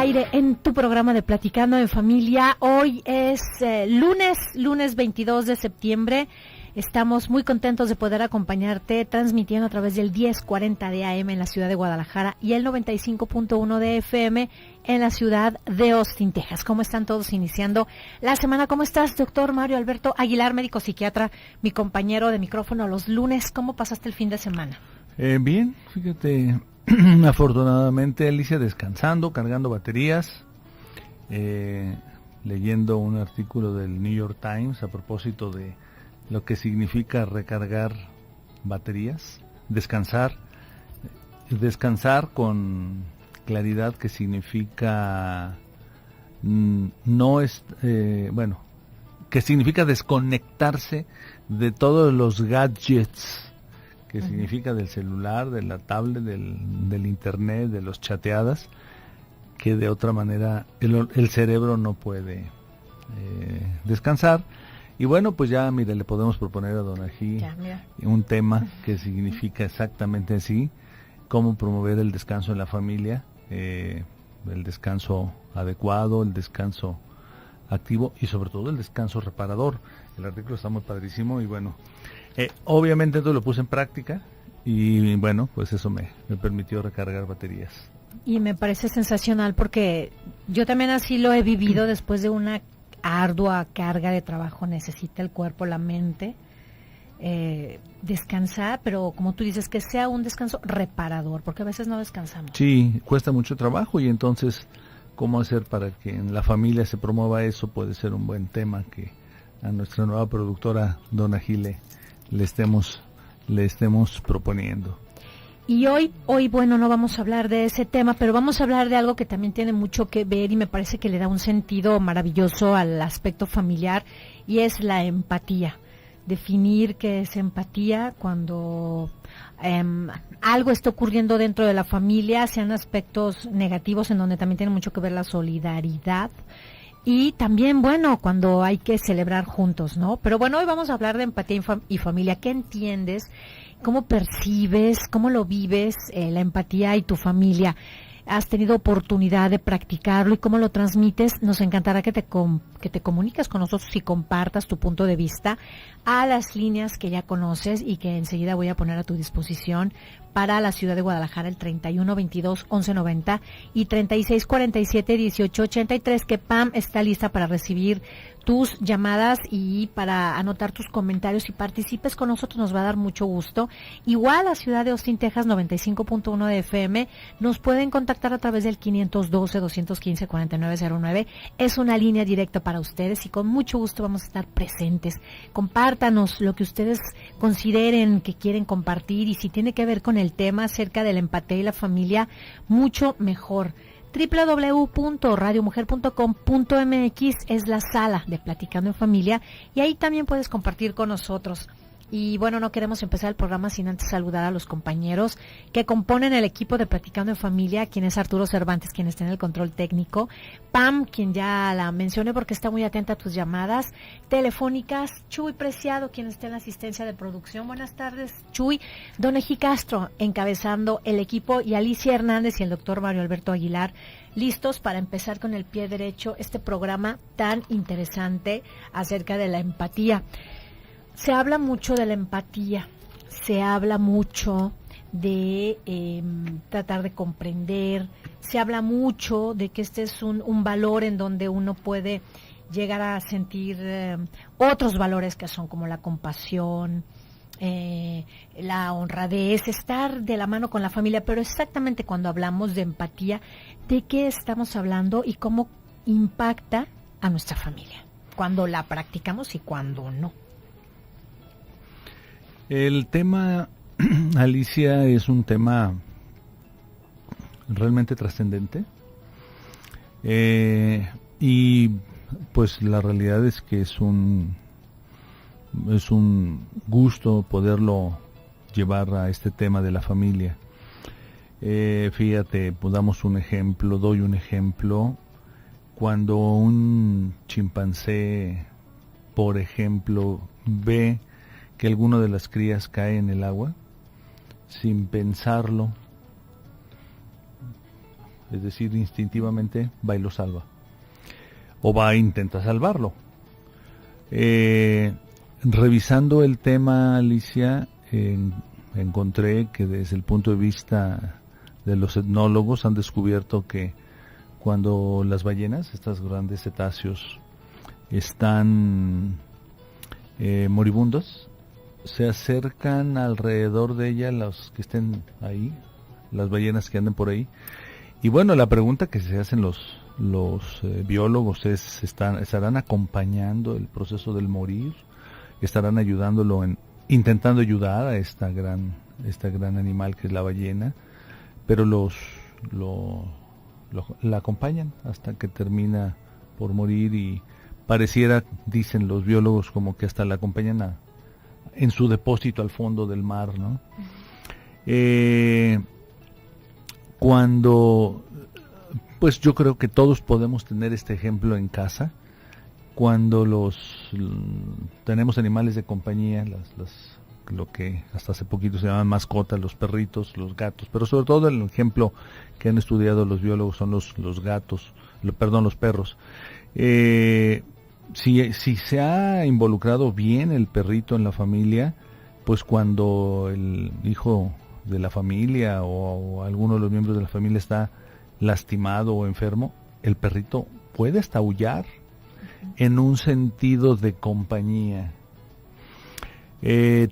aire en tu programa de Platicando en Familia. Hoy es lunes 22 de septiembre. Estamos muy contentos de poder acompañarte transmitiendo a través del 1040 de AM en la ciudad de Guadalajara y el 95.1 de FM en la ciudad de Austin, Texas. ¿Cómo están todos iniciando la semana? ¿Cómo estás, doctor Mario Alberto Aguilar, médico psiquiatra, mi compañero de micrófono los lunes? ¿Cómo pasaste el fin de semana? Bien, fíjate, afortunadamente, Alicia, descansando, cargando baterías, leyendo un artículo del New York Times a propósito de lo que significa recargar baterías, descansar con claridad, que significa que significa desconectarse de todos los gadgets, que significa del celular, de la tablet, del internet, de los chateadas, que de otra manera el cerebro no puede descansar. Y bueno, pues ya, mire, le podemos proponer a Don Ají un tema que significa exactamente así: cómo promover el descanso en la familia, el descanso adecuado, el descanso activo y sobre todo el descanso reparador. El artículo está muy padrísimo y bueno, obviamente todo lo puse en práctica y bueno, pues eso me permitió recargar baterías. Y me parece sensacional porque yo también así lo he vivido. Después de una ardua carga de trabajo necesita el cuerpo, la mente, descansar, pero como tú dices, que sea un descanso reparador, porque a veces no descansamos. Sí, cuesta mucho trabajo y entonces, ¿cómo hacer para que en la familia se promueva eso? Puede ser un buen tema que a nuestra nueva productora, Don Ají, le estemos proponiendo. Y hoy, bueno, no vamos a hablar de ese tema, pero vamos a hablar de algo que también tiene mucho que ver y me parece que le da un sentido maravilloso al aspecto familiar, y es la empatía. Definir qué es empatía cuando algo está ocurriendo dentro de la familia, sean aspectos negativos en donde también tiene mucho que ver la solidaridad. Y también, bueno, cuando hay que celebrar juntos, ¿no? Pero bueno, hoy vamos a hablar de empatía y familia. ¿Qué entiendes? ¿Cómo percibes? ¿Cómo lo vives? La empatía y tu familia. ¿Has tenido oportunidad de practicarlo y cómo lo transmites? Nos encantará que te comuniques con nosotros y compartas tu punto de vista a las líneas que ya conoces y que enseguida voy a poner a tu disposición para la ciudad de Guadalajara, el 3122-1190 y 3647-1883, que Pam está lista para recibir tus llamadas y para anotar tus comentarios y participes con nosotros. Nos va a dar mucho gusto. Igual la ciudad de Austin, Texas, 95.1 de FM, nos pueden contactar a través del 512-215-4909. Es una línea directa para ustedes y con mucho gusto vamos a estar presentes. Compártanos lo que ustedes consideren que quieren compartir, y si tiene que ver con el tema acerca de la empatía y la familia, mucho mejor. www.radiomujer.com.mx es la sala de Platicando en Familia y ahí también puedes compartir con nosotros. Y bueno, no queremos empezar el programa sin antes saludar a los compañeros que componen el equipo de Platicando en Familia, quien es Arturo Cervantes, quien está en el control técnico, Pam, quien ya la mencioné porque está muy atenta a tus llamadas telefónicas, Chuy Preciado, quien está en la asistencia de producción. Buenas tardes, Chuy. Don Ají Castro, encabezando el equipo, y Alicia Hernández y el doctor Mario Alberto Aguilar, listos para empezar con el pie derecho este programa tan interesante acerca de la empatía. Se habla mucho de la empatía, se habla mucho de tratar de comprender, se habla mucho de que este es un valor en donde uno puede llegar a sentir otros valores que son como la compasión, la honradez, estar de la mano con la familia. Pero exactamente cuando hablamos de empatía, ¿de qué estamos hablando y cómo impacta a nuestra familia? Cuando la practicamos y cuando no. El tema, Alicia, es un tema realmente trascendente, y pues la realidad es que es un gusto poderlo llevar a este tema de la familia. Fíjate, pues doy un ejemplo. Cuando un chimpancé, por ejemplo, ve que alguno de las crías cae en el agua, sin pensarlo, es decir, instintivamente va y lo salva, o va a intentar salvarlo. Revisando el tema, Alicia, encontré que desde el punto de vista de los etnólogos han descubierto que cuando las ballenas, estas grandes cetáceos, están moribundos, se acercan alrededor de ella los que estén ahí, las ballenas que anden por ahí. Y bueno, la pregunta que se hacen los biólogos es, ¿estarán acompañando el proceso del morir? ¿Estarán ayudándolo, intentando ayudar a esta gran animal que es la ballena? Pero la acompañan hasta que termina por morir, y pareciera, dicen los biólogos, como que hasta la acompañan en su depósito al fondo del mar, ¿no? Pues yo creo que todos podemos tener este ejemplo en casa, cuando tenemos animales de compañía, lo que hasta hace poquito se llaman mascotas, los perritos, los gatos, pero sobre todo el ejemplo que han estudiado los biólogos son los perros. Si se ha involucrado bien el perrito en la familia, pues cuando el hijo de la familia o alguno de los miembros de la familia está lastimado o enfermo, el perrito puede hasta aullar en un sentido de compañía.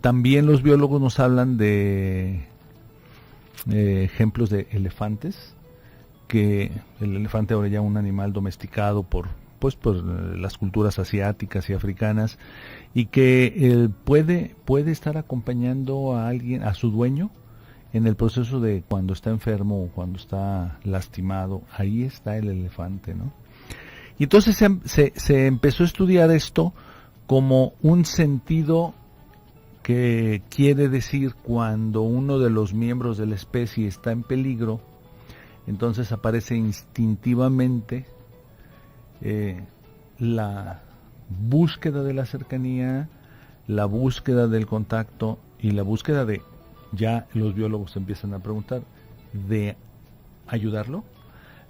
También los biólogos nos hablan de ejemplos de elefantes, que el elefante ahora ya es un animal domesticado por las culturas asiáticas y africanas, y que puede estar acompañando a alguien, a su dueño, en el proceso de cuando está enfermo o cuando está lastimado. Ahí está el elefante, ¿no? Y entonces se empezó a estudiar esto como un sentido que quiere decir cuando uno de los miembros de la especie está en peligro, entonces aparece instintivamente la búsqueda de la cercanía, la búsqueda del contacto y la búsqueda de, ya los biólogos empiezan a preguntar, de ayudarlo,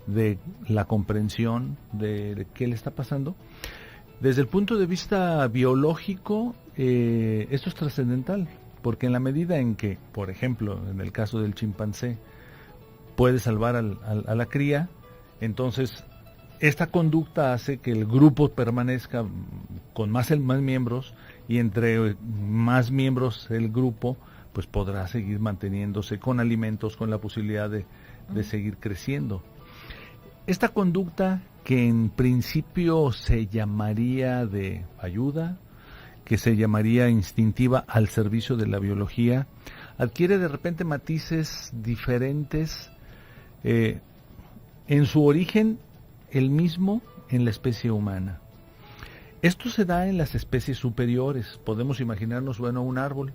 de la comprensión de qué le está pasando. Desde el punto de vista biológico, esto es trascendental, porque en la medida en que, por ejemplo, en el caso del chimpancé, puede salvar a la cría, entonces esta conducta hace que el grupo permanezca con más miembros, y entre más miembros el grupo, pues podrá seguir manteniéndose con alimentos, con la posibilidad de seguir creciendo. Esta conducta, que en principio se llamaría de ayuda, que se llamaría instintiva al servicio de la biología, adquiere de repente matices diferentes, en su origen el mismo en la especie humana. Esto se da en las especies superiores. Podemos imaginarnos, un árbol.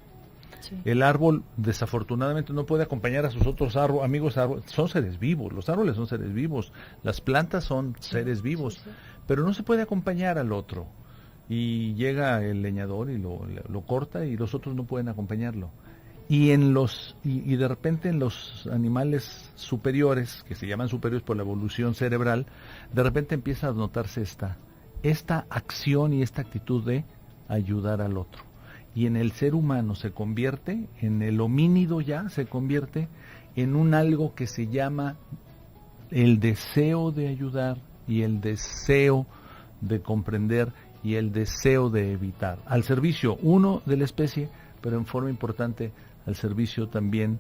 Sí. El árbol desafortunadamente no puede acompañar a sus otros amigos árboles. Son seres vivos, los árboles son seres vivos, las plantas son seres vivos, pero no se puede acompañar al otro. Y llega el leñador y lo corta, y los otros no pueden acompañarlo. Y de repente en los animales superiores, que se llaman superiores por la evolución cerebral, de repente empieza a notarse esta acción y esta actitud de ayudar al otro. Y en el ser humano se convierte, en el homínido ya se convierte en un algo que se llama el deseo de ayudar y el deseo de comprender y el deseo de evitar. Al servicio, uno, de la especie, pero en forma importante al servicio también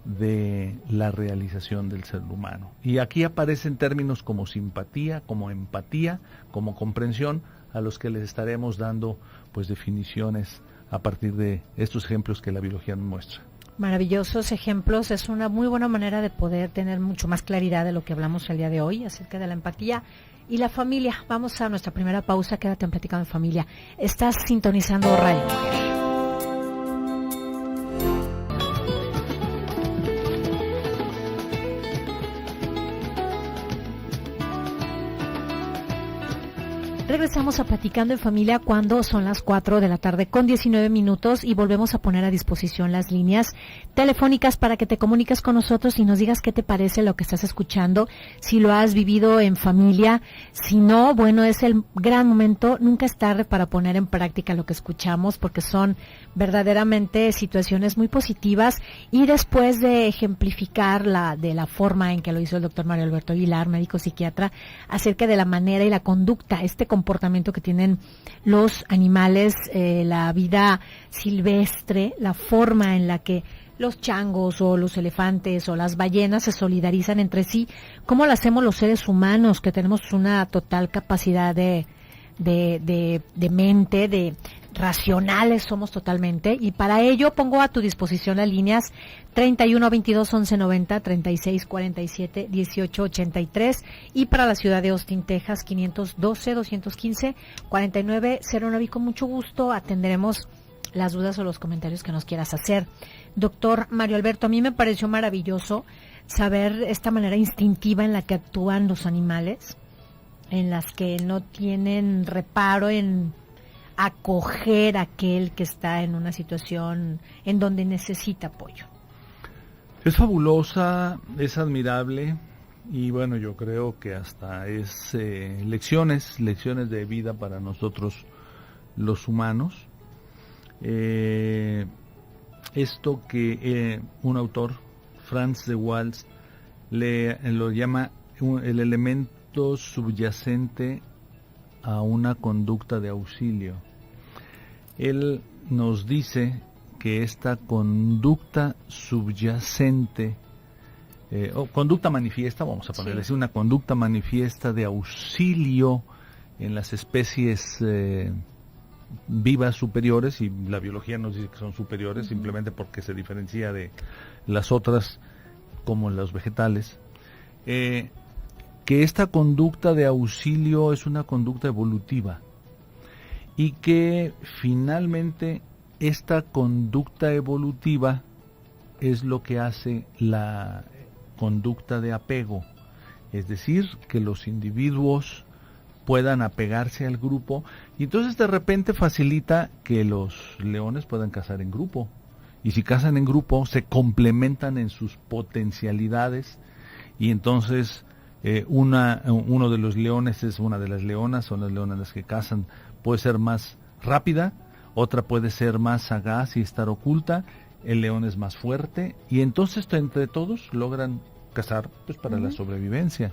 de la realización del ser humano. Y aquí aparecen términos como simpatía, como empatía, como comprensión, a los que les estaremos dando pues definiciones a partir de estos ejemplos que la biología nos muestra. Maravillosos ejemplos, es una muy buena manera de poder tener mucho más claridad de lo que hablamos el día de hoy acerca de la empatía y la familia. Vamos a nuestra primera pausa, quédate en Platicando en Familia. Estás sintonizando Radio Mujer. regresamos a Platicando en Familia cuando son las 4 de la tarde con 19 minutos y volvemos a poner a disposición las líneas telefónicas para que te comuniques con nosotros y nos digas qué te parece lo que estás escuchando, si lo has vivido en familia, si no, bueno, es el gran momento, nunca es tarde para poner en práctica lo que escuchamos porque son verdaderamente situaciones muy positivas y después de ejemplificar de la forma en que lo hizo el doctor Mario Alberto Aguilar, médico psiquiatra, acerca de la manera y la conducta, este comportamiento que tienen los animales, la vida silvestre, la forma en la que los changos o los elefantes o las ballenas se solidarizan entre sí, cómo lo hacemos los seres humanos, que tenemos una total capacidad de mente, de racionales somos totalmente, y para ello pongo a tu disposición las líneas 31 22 11 90, 36 47 18 83 y para la ciudad de Austin, Texas 512 215 49 09, y con mucho gusto atenderemos las dudas o los comentarios que nos quieras hacer. Doctor Mario Alberto, a mí me pareció maravilloso saber esta manera instintiva en la que actúan los animales, en las que no tienen reparo en acoger a aquel que está en una situación en donde necesita apoyo. Es fabulosa, es admirable y bueno, yo creo que hasta es lecciones de vida para nosotros los humanos. Esto que un autor, Franz de Waals, lo llama el elemento subyacente a una conducta de auxilio. Él nos dice que esta conducta subyacente, o conducta manifiesta, vamos a ponerle así, una conducta manifiesta de auxilio en las especies vivas superiores, y la biología nos dice que son superiores, simplemente porque se diferencia de las otras, como los vegetales, que esta conducta de auxilio es una conducta evolutiva y que finalmente esta conducta evolutiva es lo que hace la conducta de apego, es decir, que los individuos puedan apegarse al grupo, y entonces de repente facilita que los leones puedan cazar en grupo, y si cazan en grupo se complementan en sus potencialidades, y entonces uno de los leones es una de las leonas, son las leonas las que cazan, puede ser más rápida, otra puede ser más sagaz y estar oculta, el león es más fuerte, y entonces entre todos logran cazar pues para la sobrevivencia.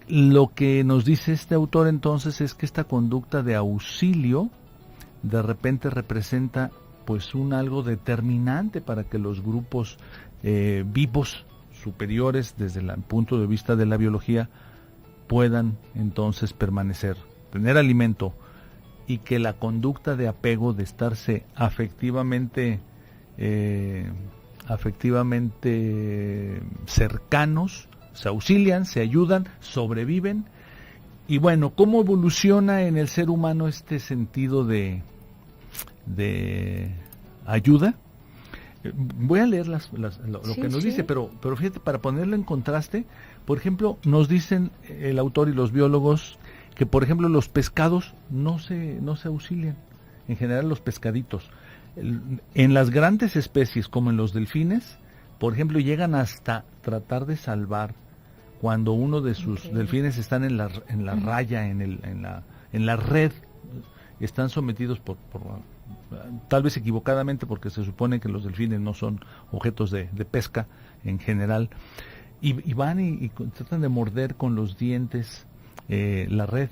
Lo que nos dice este autor entonces es que esta conducta de auxilio de repente representa pues algo determinante para que los grupos vivos superiores desde el punto de vista de la biología puedan entonces permanecer, tener alimento, y que la conducta de apego, de estarse afectivamente cercanos, se auxilian, se ayudan, sobreviven. Y bueno, ¿cómo evoluciona en el ser humano este sentido de ayuda? Voy a leer lo que nos dice, pero fíjate, para ponerlo en contraste, por ejemplo, nos dicen el autor y los biólogos que, por ejemplo, los pescados no se auxilian, en general los pescaditos. En las grandes especies, como en los delfines, por ejemplo, llegan hasta tratar de salvar cuando uno de sus delfines están en la raya, en la red, están sometidos por tal vez equivocadamente, porque se supone que los delfines no son objetos de pesca en general, y van y tratan de morder con los dientes la red.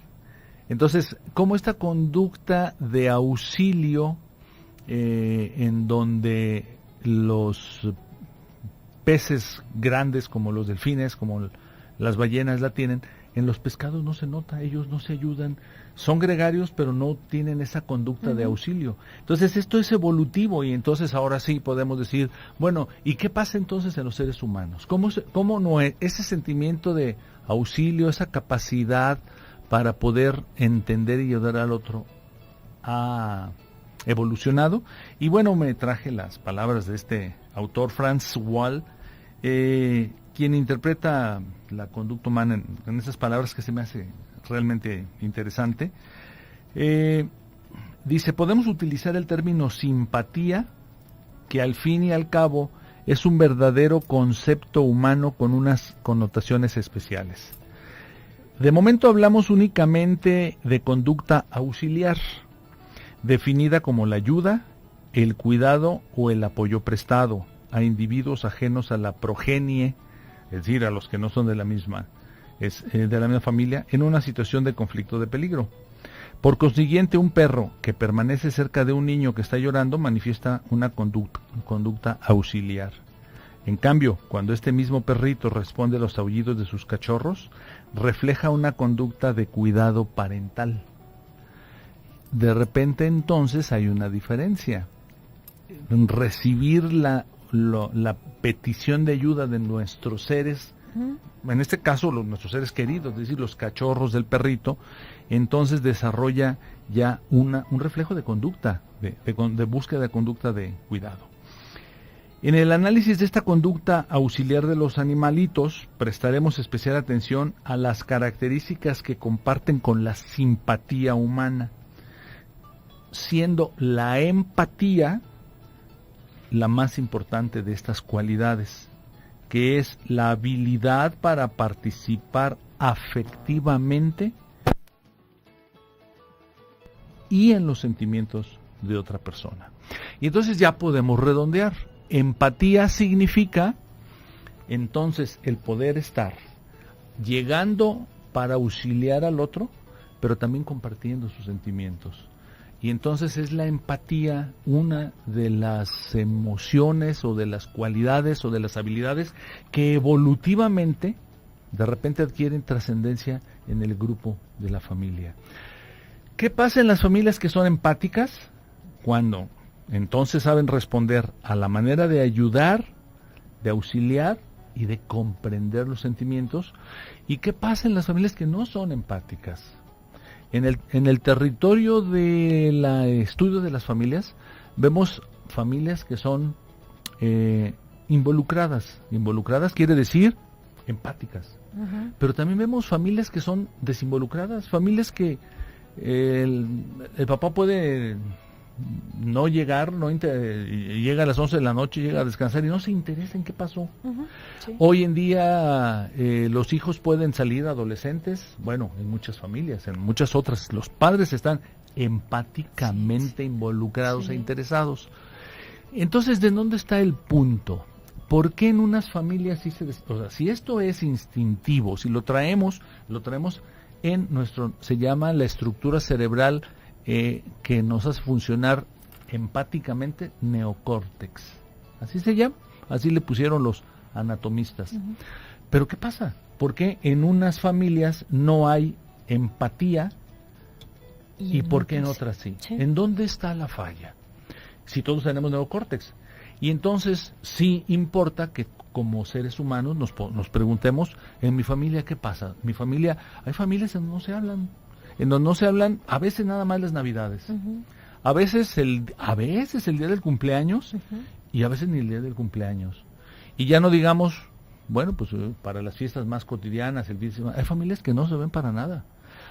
Entonces, ¿cómo esta conducta de auxilio en donde los peces grandes como los delfines, como las ballenas la tienen, en los pescados no se nota, ellos no se ayudan, son gregarios pero no tienen esa conducta de auxilio? Entonces esto es evolutivo, y entonces ahora sí podemos decir, bueno, ¿y qué pasa entonces en los seres humanos? ¿Cómo no ese sentimiento de auxilio, esa capacidad para poder entender y ayudar al otro ha evolucionado? Y bueno, me traje las palabras de este autor, Franz Wahl, quien interpreta la conducta humana en esas palabras que se me hace realmente interesante. Dice, podemos utilizar el término simpatía, que al fin y al cabo es un verdadero concepto humano con unas connotaciones especiales. De momento hablamos únicamente de conducta auxiliar, definida como la ayuda, el cuidado o el apoyo prestado a individuos ajenos a la progenie, es decir, a los que no son de la misma familia, en una situación de conflicto de peligro. Por consiguiente, un perro que permanece cerca de un niño que está llorando manifiesta una conducta auxiliar. En cambio, cuando este mismo perrito responde a los aullidos de sus cachorros, refleja una conducta de cuidado parental. De repente, entonces, hay una diferencia. Recibir la petición de ayuda de nuestros seres, en este caso nuestros seres queridos, es decir, los cachorros del perrito, entonces desarrolla ya un reflejo de conducta, de búsqueda de conducta de cuidado. En el análisis de esta conducta auxiliar de los animalitos, prestaremos especial atención a las características que comparten con la simpatía humana, siendo la empatía la más importante de estas cualidades, que es la habilidad para participar afectivamente y en los sentimientos de otra persona. Y entonces ya podemos redondear. Empatía significa entonces el poder estar llegando para auxiliar al otro, pero también compartiendo sus sentimientos. Y entonces es la empatía una de las emociones o de las cualidades o de las habilidades que evolutivamente de repente adquieren trascendencia en el grupo de la familia. ¿Qué pasa en las familias que son empáticas? Cuando entonces saben responder a la manera de ayudar, de auxiliar y de comprender los sentimientos. ¿Y qué pasa en las familias que no son empáticas? En el territorio del estudio de las familias, vemos familias que son involucradas. Involucradas quiere decir empáticas. Uh-huh. Pero también vemos familias que son desinvolucradas, familias que el papá puede no llegar, llega a las 11 de la noche, llega a descansar y no se interesa en qué pasó. Uh-huh, sí. Hoy en día los hijos pueden salir adolescentes, bueno, en muchas familias, en muchas otras, los padres están empáticamente involucrados e interesados. Entonces, ¿de dónde está el punto? ¿Por qué en unas familias sí si esto es instintivo, si lo traemos en se llama la estructura cerebral que nos hace funcionar empáticamente, neocórtex. Así se llama, así le pusieron los anatomistas. Uh-huh. Pero ¿qué pasa? ¿Por qué en unas familias no hay empatía y por qué en otras sí? ¿En dónde está la falla? Si todos tenemos neocórtex. Y entonces sí importa que como seres humanos nos preguntemos, en mi familia, ¿qué pasa? Hay familias en donde no se hablan. En donde no se hablan, a veces nada más las Navidades, uh-huh. a veces el día del cumpleaños, uh-huh. y a veces ni el día del cumpleaños. Y ya no digamos, bueno, pues para las fiestas más cotidianas, hay familias que no se ven para nada.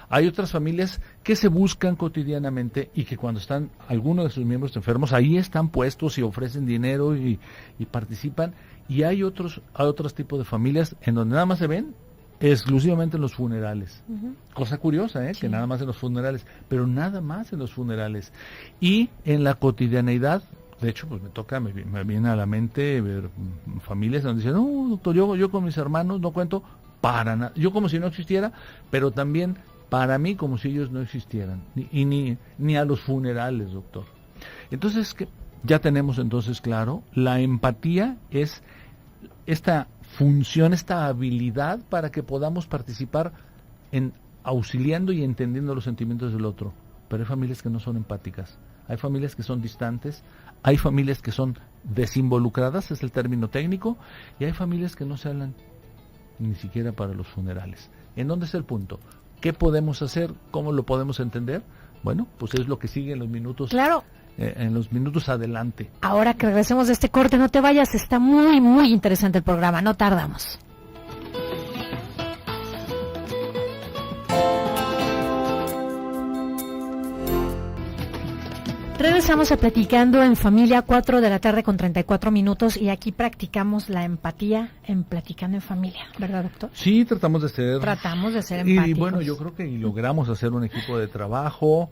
Hay otras familias que se buscan cotidianamente y que cuando están algunos de sus miembros enfermos, ahí están puestos y ofrecen dinero y participan. Y hay otros tipos de familias en donde nada más se ven exclusivamente en los funerales. Uh-huh. Cosa curiosa, sí. Que nada más en los funerales, pero nada más en los funerales. Y en la cotidianeidad, de hecho, pues me viene a la mente ver familias donde dicen, no, doctor, yo con mis hermanos no cuento para nada. Yo como si no existiera, pero también para mí como si ellos no existieran. Ni a los funerales, doctor. Entonces, ya tenemos entonces claro, la empatía es esta función, esta habilidad para que podamos participar en auxiliando y entendiendo los sentimientos del otro. Pero hay familias que no son empáticas, hay familias que son distantes, hay familias que son desinvolucradas, es el término técnico, y hay familias que no se hablan ni siquiera para los funerales. ¿En dónde está el punto? ¿Qué podemos hacer? ¿Cómo lo podemos entender? Bueno, pues es lo que sigue en los minutos. Claro. En los minutos adelante. Ahora que regresemos de este corte, no te vayas, está muy, muy interesante el programa, no tardamos. Regresamos a Platicando en Familia, 4 de la tarde con 34 minutos, y aquí practicamos la empatía en Platicando en Familia, ¿verdad, doctor? Sí, tratamos de ser empáticos. Y bueno, yo creo que logramos hacer un equipo de trabajo.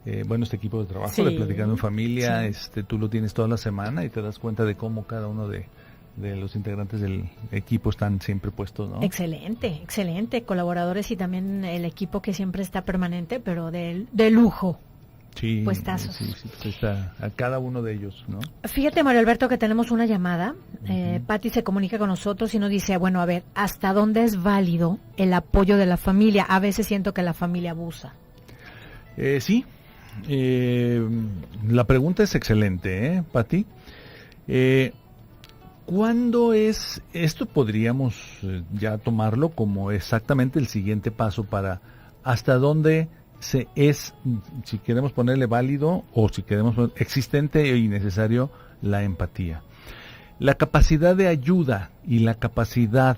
Este equipo de trabajo Sí. de Platicando en Familia, Sí. tú lo tienes toda la semana y te das cuenta de cómo cada uno de los integrantes del equipo están siempre puestos, ¿no? Excelente, colaboradores y también el equipo que siempre está permanente, pero de lujo. Sí, Puestazos. sí, pues está a cada uno de ellos, ¿no? Fíjate, Mario Alberto, que tenemos una llamada. Ujú. Patti se comunica con nosotros y nos dice, bueno, a ver, ¿hasta dónde es válido el apoyo de la familia? A veces siento que la familia abusa. Sí, la pregunta es excelente, Pati. ¿Cuándo es esto? Podríamos ya tomarlo como exactamente el siguiente paso para hasta dónde si queremos ponerle válido o si queremos poner existente y necesario la empatía. La capacidad de ayuda y la capacidad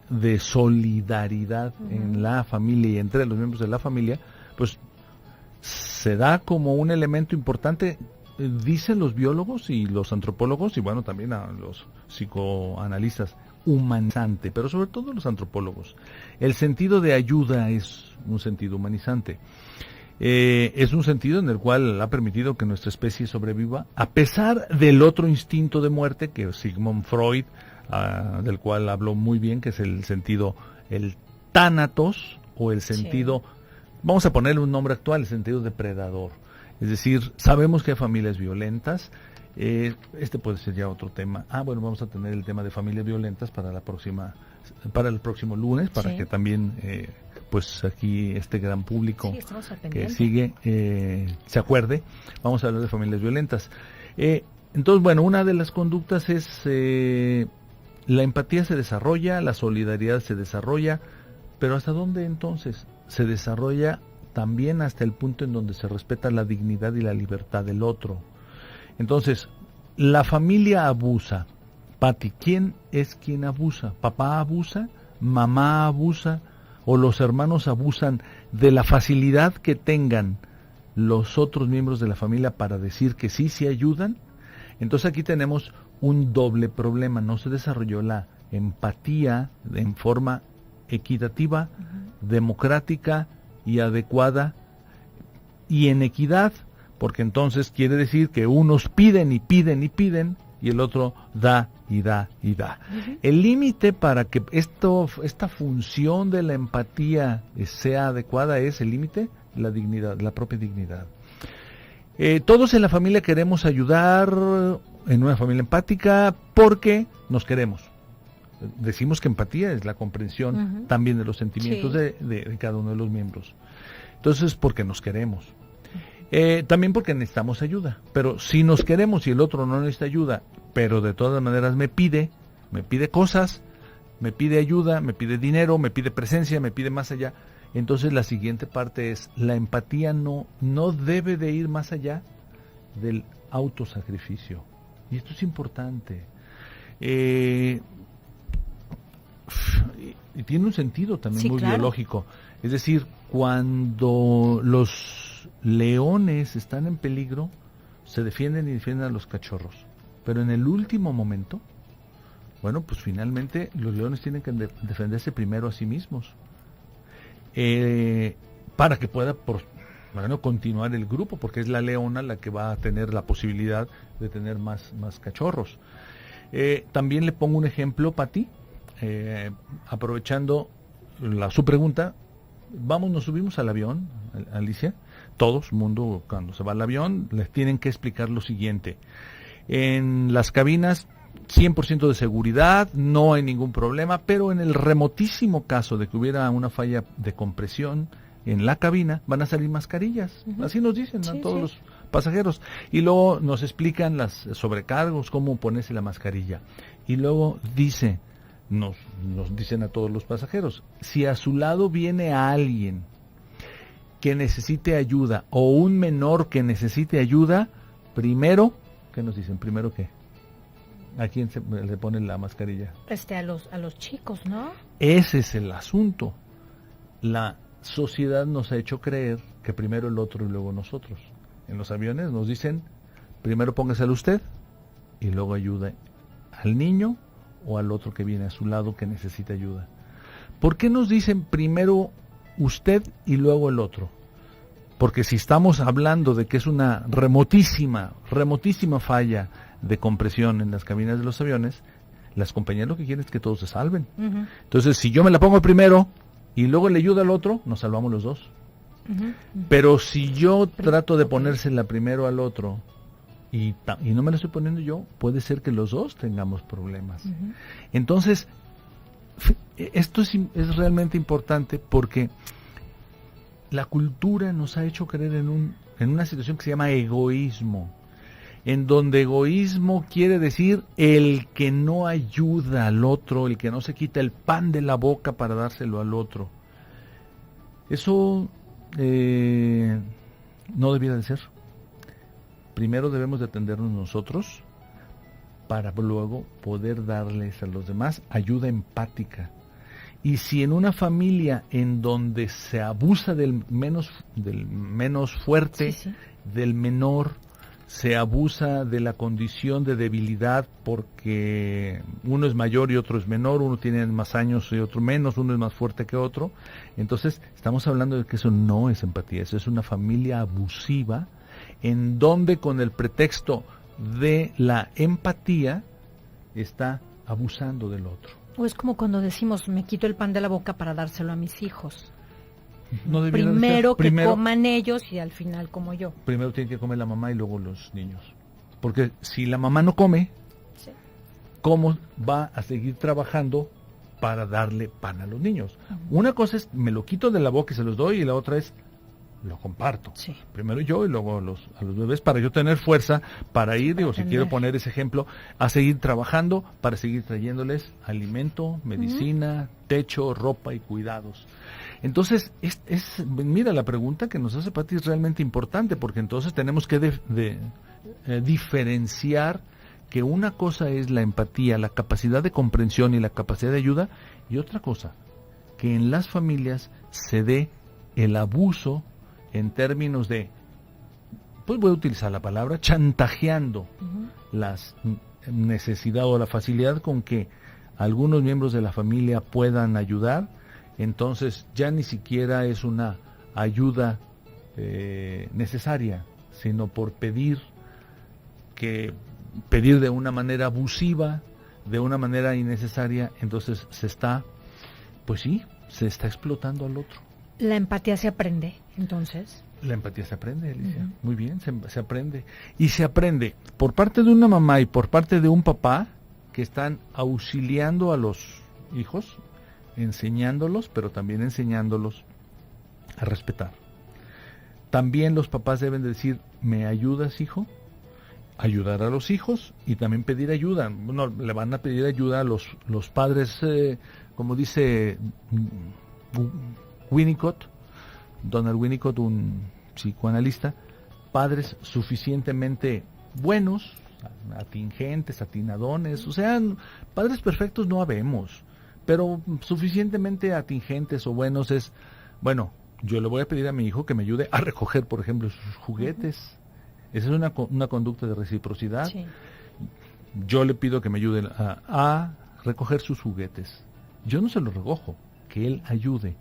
de solidaridad en la familia y entre los miembros de la familia, pues se da como un elemento importante, dicen los biólogos y los antropólogos, y bueno, también a los psicoanalistas, humanizante, pero sobre todo los antropólogos. El sentido de ayuda es un sentido humanizante. Es un sentido en el cual ha permitido que nuestra especie sobreviva, a pesar del otro instinto de muerte que Sigmund Freud, del cual habló muy bien, que es el sentido, el tánatos, o el sentido, vamos a ponerle un nombre actual, el sentido depredador. Es decir, sabemos que hay familias violentas. Este puede ser ya otro tema. Bueno, vamos a tener el tema de familias violentas para el próximo lunes, para que también, pues aquí este gran público que sigue se acuerde. Vamos a hablar de familias violentas. Entonces, bueno, una de las conductas es la empatía se desarrolla, la solidaridad se desarrolla, pero ¿hasta dónde entonces se desarrolla? También hasta el punto en donde se respeta la dignidad y la libertad del otro. Entonces, la familia abusa. Pati, ¿quién es quien abusa? ¿Papá abusa? ¿Mamá abusa? ¿O los hermanos abusan de la facilidad que tengan los otros miembros de la familia para decir que sí ayudan? Entonces aquí tenemos un doble problema. No se desarrolló la empatía en forma equitativa, democrática y adecuada y en equidad, porque entonces quiere decir que unos piden y piden y piden y el otro da y da y da. El límite para que esta función de la empatía sea adecuada es el límite, la dignidad, la propia dignidad. Todos en la familia queremos ayudar en una familia empática porque nos queremos. Decimos que empatía es la comprensión también de los sentimientos de cada uno de los miembros. Entonces, porque nos queremos. También porque necesitamos ayuda. Pero si nos queremos y el otro no necesita ayuda, pero de todas maneras me pide cosas, me pide ayuda, me pide dinero, me pide presencia, me pide más allá. Entonces la siguiente parte es, la empatía no debe de ir más allá del autosacrificio. Y esto es importante. Y tiene un sentido también muy biológico. Es decir, cuando los leones están en peligro, se defienden y defienden a los cachorros. Pero en el último momento, bueno, pues finalmente los leones tienen que defenderse primero a sí mismos. Para que pueda continuar el grupo, porque es la leona la que va a tener la posibilidad de tener más cachorros. También le pongo un ejemplo, Pati, aprovechando su pregunta. Nos subimos al avión, Alicia, todos, mundo, cuando se va al avión, les tienen que explicar lo siguiente. En las cabinas, 100% de seguridad, no hay ningún problema, pero en el remotísimo caso de que hubiera una falla de compresión en la cabina, van a salir mascarillas. Así nos dicen a todos los pasajeros. Y luego nos explican las sobrecargos, cómo ponerse la mascarilla. Y luego nos dicen a todos los pasajeros, si a su lado viene alguien que necesite ayuda o un menor que necesite ayuda, primero, ¿qué nos dicen? ¿Primero qué? ¿A quién le ponen la mascarilla? A los chicos, ¿no? Ese es el asunto. La sociedad nos ha hecho creer que primero el otro y luego nosotros. en los aviones nos dicen, primero póngaselo usted y luego ayude al niño o al otro que viene a su lado que necesita ayuda. ¿Por qué nos dicen primero usted y luego el otro? Porque si estamos hablando de que es una remotísima falla de compresión en las cabinas de los aviones, las compañías lo que quieren es que todos se salven. Uh-huh. Entonces, si yo me la pongo primero y luego le ayudo al otro, nos salvamos los dos. Uh-huh. Pero si yo trato de ponérsela primero al otro y no me la estoy poniendo yo, puede ser que los dos tengamos problemas. Uh-huh. Entonces, esto es realmente importante porque la cultura nos ha hecho creer en una situación que se llama egoísmo, en donde egoísmo quiere decir el que no ayuda al otro, el que no se quita el pan de la boca para dárselo al otro. Eso no debiera de ser. Primero debemos de atendernos nosotros para luego poder darles a los demás ayuda empática. Y si en una familia en donde se abusa del menos fuerte, sí. del menor, se abusa de la condición de debilidad porque uno es mayor y otro es menor, uno tiene más años y otro menos, uno es más fuerte que otro, entonces estamos hablando de que eso no es empatía, eso es una familia abusiva en donde con el pretexto de la empatía está abusando del otro. O es como cuando decimos, me quito el pan de la boca para dárselo a mis hijos. No primero que coman ellos y al final como yo. Primero tiene que comer la mamá y luego los niños. Porque si la mamá no come, sí. ¿cómo va a seguir trabajando para darle pan a los niños? Uh-huh. Una cosa es, me lo quito de la boca y se los doy, y la otra es, lo comparto. Sí. Primero yo y luego a los bebés para yo tener fuerza para ir, si quiero poner ese ejemplo, a seguir trabajando para seguir trayéndoles alimento, medicina, techo, ropa y cuidados. Entonces, mira, la pregunta que nos hace Pati es realmente importante, porque entonces tenemos que diferenciar que una cosa es la empatía, la capacidad de comprensión y la capacidad de ayuda, y otra cosa, que en las familias se dé el abuso en términos de, pues voy a utilizar la palabra, chantajeando las necesidades o la facilidad con que algunos miembros de la familia puedan ayudar. Entonces ya ni siquiera es una ayuda necesaria, sino por pedir de una manera abusiva, de una manera innecesaria, entonces se está explotando al otro. La empatía se aprende, entonces. La empatía se aprende, Alicia. Uh-huh. Muy bien, se aprende. Y se aprende por parte de una mamá y por parte de un papá que están auxiliando a los hijos, enseñándolos, pero también enseñándolos a respetar. También los papás deben decir, ¿me ayudas, hijo? Ayudar a los hijos y también pedir ayuda. Bueno, le van a pedir ayuda a los padres, como dice Donald Winnicott, un psicoanalista, padres suficientemente buenos, atingentes, atinadones, o sea, padres perfectos no habemos, pero suficientemente atingentes o buenos es, bueno, yo le voy a pedir a mi hijo que me ayude a recoger, por ejemplo, sus juguetes. Uh-huh. Esa es una conducta de reciprocidad. Sí. Yo le pido que me ayude a recoger sus juguetes. Yo no se los recojo, que él ayude.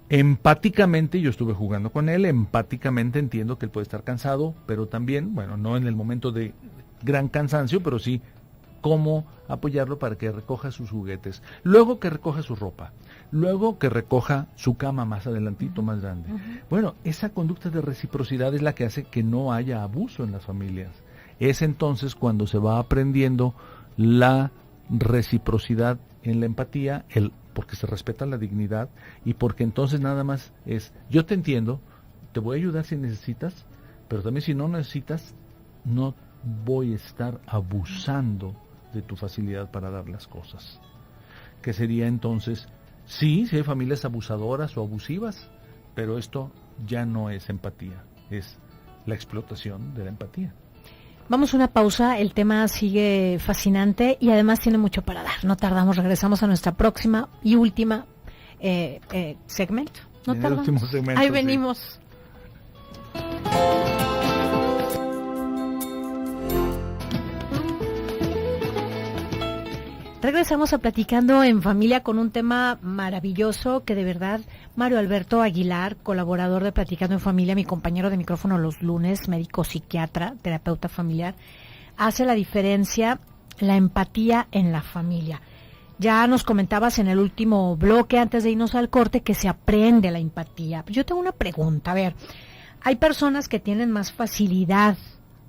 Empáticamente yo estuve jugando con él, empáticamente entiendo que él puede estar cansado, pero también, bueno, no en el momento de gran cansancio, pero sí cómo apoyarlo para que recoja sus juguetes, luego que recoja su ropa, luego que recoja su cama más adelantito, más grande. Uh-huh. Bueno, esa conducta de reciprocidad es la que hace que no haya abuso en las familias. Es entonces cuando se va aprendiendo la reciprocidad en la empatía, porque se respeta la dignidad y porque entonces nada más es, yo te entiendo, te voy a ayudar si necesitas, pero también si no necesitas, no voy a estar abusando de tu facilidad para dar las cosas. Que sería entonces, sí hay familias abusadoras o abusivas, pero esto ya no es empatía, es la explotación de la empatía. Vamos a una pausa, el tema sigue fascinante y además tiene mucho para dar. No tardamos, regresamos a nuestra próxima y última segmento. No tardamos. Segmento, ahí sí. venimos. Regresamos a Platicando en Familia con un tema maravilloso que de verdad Mario Alberto Aguilar, colaborador de Platicando en Familia, mi compañero de micrófono los lunes, médico psiquiatra, terapeuta familiar, hace la diferencia, la empatía en la familia. Ya nos comentabas en el último bloque, antes de irnos al corte, que se aprende la empatía. Yo tengo una pregunta, a ver, ¿hay personas que tienen más facilidad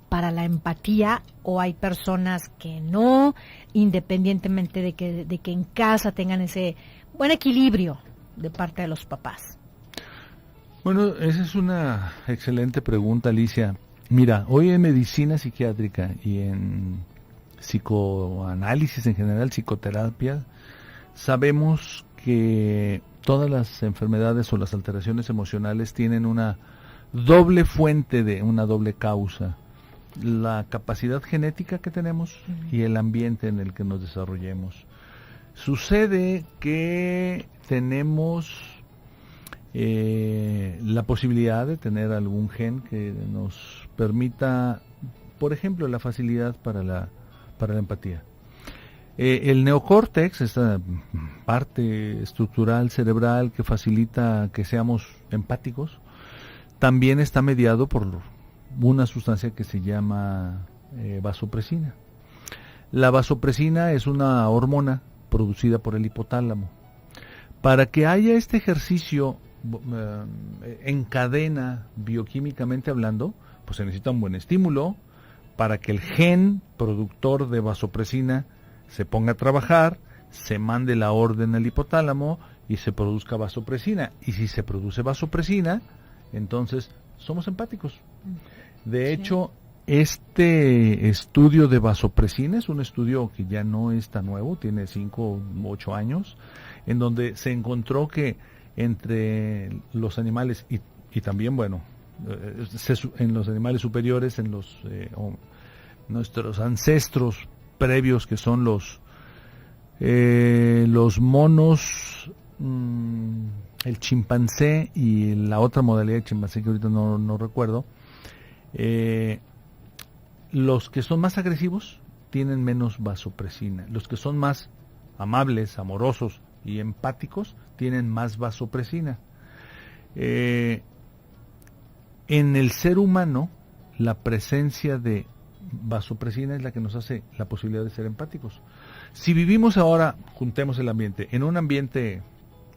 para la empatía o hay personas que no, independientemente de que en casa tengan ese buen equilibrio de parte de los papás? Bueno, esa es una excelente pregunta, Alicia. Mira, hoy en medicina psiquiátrica y en psicoanálisis en general, psicoterapia, sabemos que todas las enfermedades o las alteraciones emocionales tienen una doble fuente, de una doble causa: la capacidad genética que tenemos y el ambiente en el que nos desarrollemos. Sucede que tenemos la posibilidad de tener algún gen que nos permita, por ejemplo, la facilidad para la empatía. El neocórtex, esta parte estructural cerebral que facilita que seamos empáticos, también está mediado por una sustancia que se llama vasopresina. La vasopresina es una hormona producida por el hipotálamo. Para que haya este ejercicio en cadena, bioquímicamente hablando, pues se necesita un buen estímulo para que el gen productor de vasopresina se ponga a trabajar, se mande la orden al hipotálamo y se produzca vasopresina. Y si se produce vasopresina, entonces somos empáticos. De hecho, este estudio de vasopresina es un estudio que ya no es tan nuevo, tiene 5 o 8 años, en donde se encontró que entre los animales y también, bueno, en los animales superiores, en los nuestros ancestros previos, que son los monos, el chimpancé y la otra modalidad de chimpancé que ahorita no recuerdo, los que son más agresivos tienen menos vasopresina, los que son más amables, amorosos y empáticos tienen más vasopresina. En el ser humano, la presencia de vasopresina es la que nos hace la posibilidad de ser empáticos. Si vivimos ahora, juntemos el ambiente, en un ambiente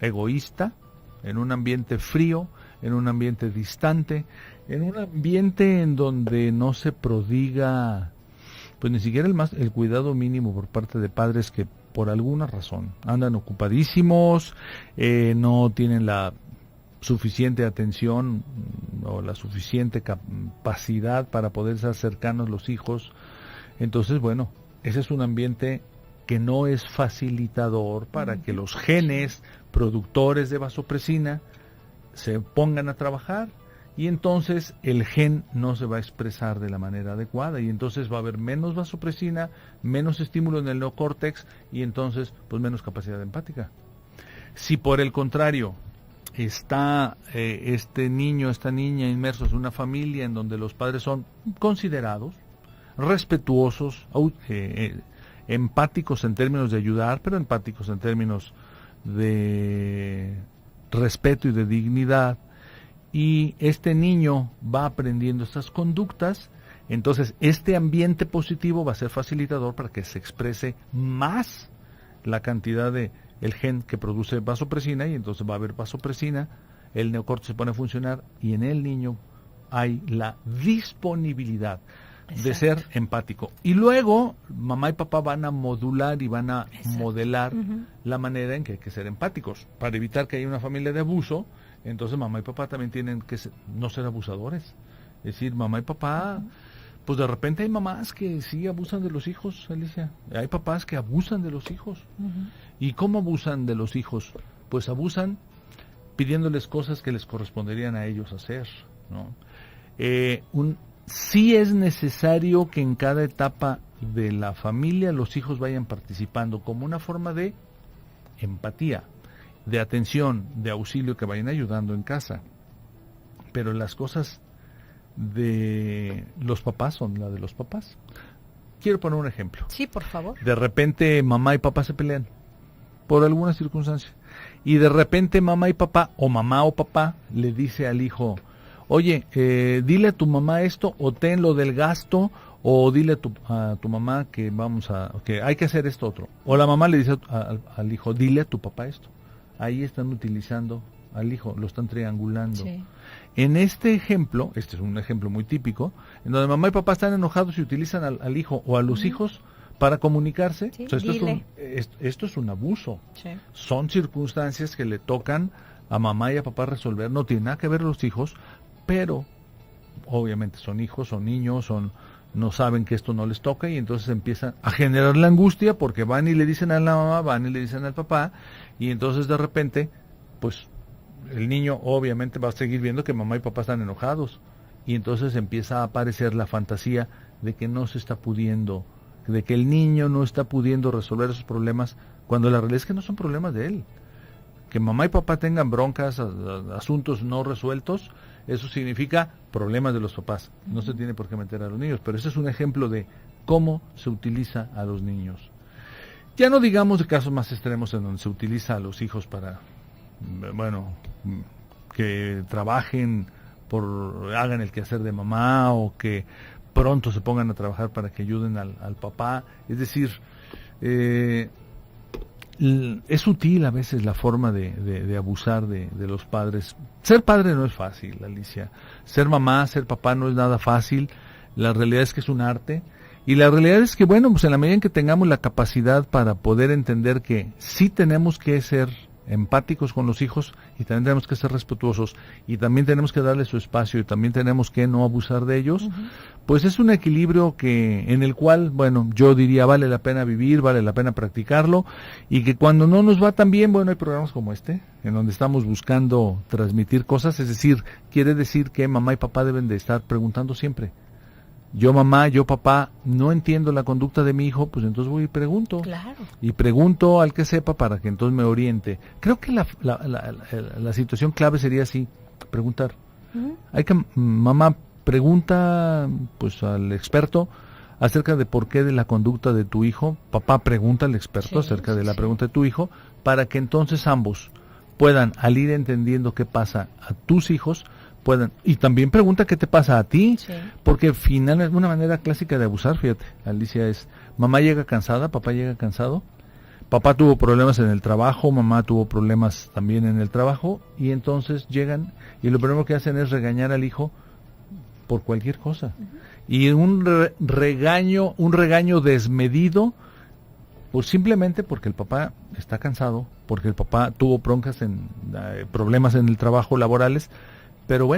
egoísta, en un ambiente frío, en un ambiente distante, en un ambiente en donde no se prodiga pues ni siquiera el cuidado mínimo por parte de padres que por alguna razón andan ocupadísimos, no tienen la suficiente atención o la suficiente capacidad para poder ser cercanos los hijos. Entonces, bueno, ese es un ambiente que no es facilitador para que los genes productores de vasopresina se pongan a trabajar, y entonces el gen no se va a expresar de la manera adecuada, y entonces va a haber menos vasopresina, menos estímulo en el neocórtex, y entonces pues menos capacidad empática. Si por el contrario está este niño, esta niña inmersos en una familia en donde los padres son considerados, respetuosos, empáticos en términos de ayudar, pero empáticos en términos de respeto y de dignidad, y este niño va aprendiendo estas conductas, entonces este ambiente positivo va a ser facilitador para que se exprese más la cantidad de el gen que produce vasopresina, y entonces va a haber vasopresina, el neocórtex se pone a funcionar y en el niño hay la disponibilidad de ser empático. Y luego mamá y papá van a modular y van a modelar la manera en que hay que ser empáticos para evitar que haya una familia de abuso. Entonces mamá y papá también tienen que no ser abusadores. Es decir, mamá y papá, pues de repente hay mamás que sí abusan de los hijos, Alicia. Hay papás que abusan de los hijos. ¿Y cómo abusan de los hijos? Pues abusan pidiéndoles cosas que les corresponderían a ellos hacer, ¿no? Sí es necesario que en cada etapa de la familia los hijos vayan participando como una forma de empatía, de atención, de auxilio, que vayan ayudando en casa. Pero las cosas de los papás son las de los papás. quiero poner un ejemplo. Sí, por favor. De repente mamá y papá se pelean por alguna circunstancia. Y de repente mamá y papá, o mamá o papá, le dice al hijo, oye, dile a tu mamá esto, o ten lo del gasto, o dile a tu mamá que que hay que hacer esto otro. O la mamá le dice al hijo, dile a tu papá esto. Ahí están utilizando al hijo, lo están triangulando. Sí. En este ejemplo, este es un ejemplo muy típico, en donde mamá y papá están enojados y utilizan al hijo o a los hijos para comunicarse. Sí, o sea, esto es un abuso. Sí. Son circunstancias que le tocan a mamá y a papá resolver. No tiene nada que ver los hijos, pero obviamente son hijos, son niños, no saben que esto no les toca y entonces empiezan a generar la angustia porque van y le dicen a la mamá, van y le dicen al papá y entonces de repente, pues el niño obviamente va a seguir viendo que mamá y papá están enojados y entonces empieza a aparecer la fantasía de que no se está pudiendo, de que el niño no está pudiendo resolver esos problemas cuando la realidad es que no son problemas de él. Que mamá y papá tengan broncas, asuntos no resueltos, eso significa problemas de los papás. No se tiene por qué meter a los niños, pero ese es un ejemplo de cómo se utiliza a los niños. Ya no digamos de casos más extremos en donde se utiliza a los hijos para, que trabajen, hagan el quehacer de mamá o que pronto se pongan a trabajar para que ayuden al papá. Es decir, es sutil a veces la forma de abusar de los padres. Ser padre no es fácil, Alicia. Ser mamá, ser papá no es nada fácil. La realidad es que es un arte. Y la realidad es que, pues en la medida en que tengamos la capacidad para poder entender que sí tenemos que ser empáticos con los hijos y también tenemos que ser respetuosos y también tenemos que darles su espacio y también tenemos que no abusar de ellos, pues es un equilibrio en el cual, yo diría vale la pena vivir, vale la pena practicarlo y que cuando no nos va tan bien, hay programas como este en donde estamos buscando transmitir cosas, es decir, quiere decir que mamá y papá deben de estar preguntando siempre. Yo mamá, yo papá, no entiendo la conducta de mi hijo, pues entonces voy y pregunto. Claro. Y pregunto al que sepa para que entonces me oriente. Creo que la situación clave sería así, preguntar. Mamá pregunta pues al experto acerca de por qué de la conducta de tu hijo, papá pregunta al experto acerca de la pregunta de tu hijo, para que entonces ambos puedan, al ir entendiendo qué pasa a tus hijos, y también pregunta qué te pasa a ti, porque finalmente una manera clásica de abusar, fíjate, Alicia, es mamá llega cansada, papá llega cansado, papá tuvo problemas en el trabajo, mamá tuvo problemas también en el trabajo, y entonces llegan y lo primero que hacen es regañar al hijo por cualquier cosa. Y un regaño desmedido, pues simplemente porque el papá está cansado, porque el papá tuvo problemas en el trabajo laborales, pero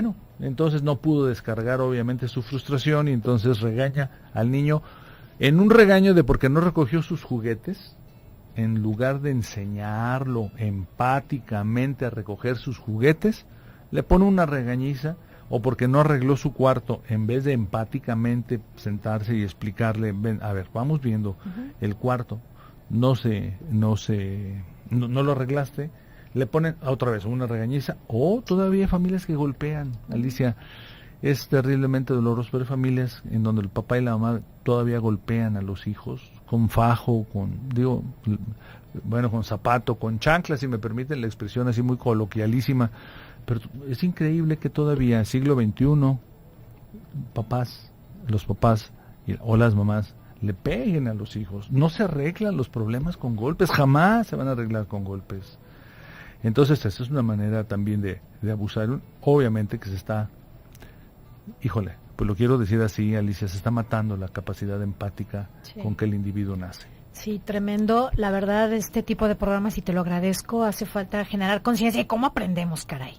entonces no pudo descargar obviamente su frustración y entonces regaña al niño en un regaño de porque no recogió sus juguetes, en lugar de enseñarlo empáticamente a recoger sus juguetes, le pone una regañiza, o porque no arregló su cuarto, en vez de empáticamente sentarse y explicarle, ven, a ver, vamos viendo el cuarto, no lo arreglaste, le ponen otra vez una regañiza, o todavía hay familias que golpean, Alicia, es terriblemente doloroso, pero hay familias en donde el papá y la mamá todavía golpean a los hijos, con fajo, con zapato, con chanclas, si me permiten la expresión así muy coloquialísima, pero es increíble que todavía, siglo XXI, los papás o las mamás le peguen a los hijos. No se arreglan los problemas con golpes, jamás se van a arreglar con golpes. Entonces, esa es una manera también de abusar. Obviamente que se está, pues lo quiero decir así, Alicia, se está matando la capacidad empática con que el individuo nace. Sí, tremendo. La verdad, este tipo de programas, y te lo agradezco, hace falta generar conciencia de cómo aprendemos, caray.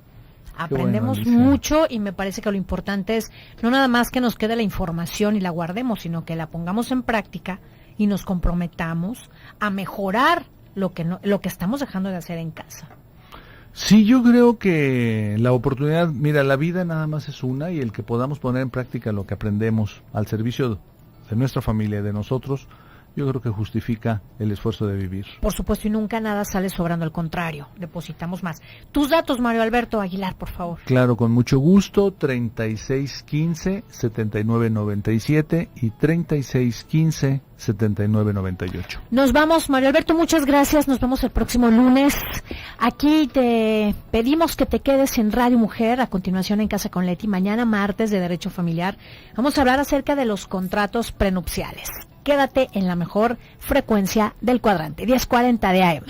Aprendemos mucho y me parece que lo importante es no nada más que nos quede la información y la guardemos, sino que la pongamos en práctica y nos comprometamos a mejorar lo que estamos dejando de hacer en casa. Sí, yo creo que la oportunidad, mira, la vida nada más es una, y el que podamos poner en práctica lo que aprendemos al servicio de nuestra familia, de nosotros, yo creo que justifica el esfuerzo de vivir. Por supuesto, y nunca nada sale sobrando, al contrario, depositamos más. Tus datos, Mario Alberto Aguilar, por favor. Claro, con mucho gusto, 3615-7997 y 3615-7998. Nos vamos, Mario Alberto, muchas gracias, nos vemos el próximo lunes. Aquí te pedimos que te quedes en Radio Mujer, a continuación en Casa con Leti, mañana martes de Derecho Familiar. Vamos a hablar acerca de los contratos prenupciales. Quédate en la mejor frecuencia del cuadrante, 1040 de AM.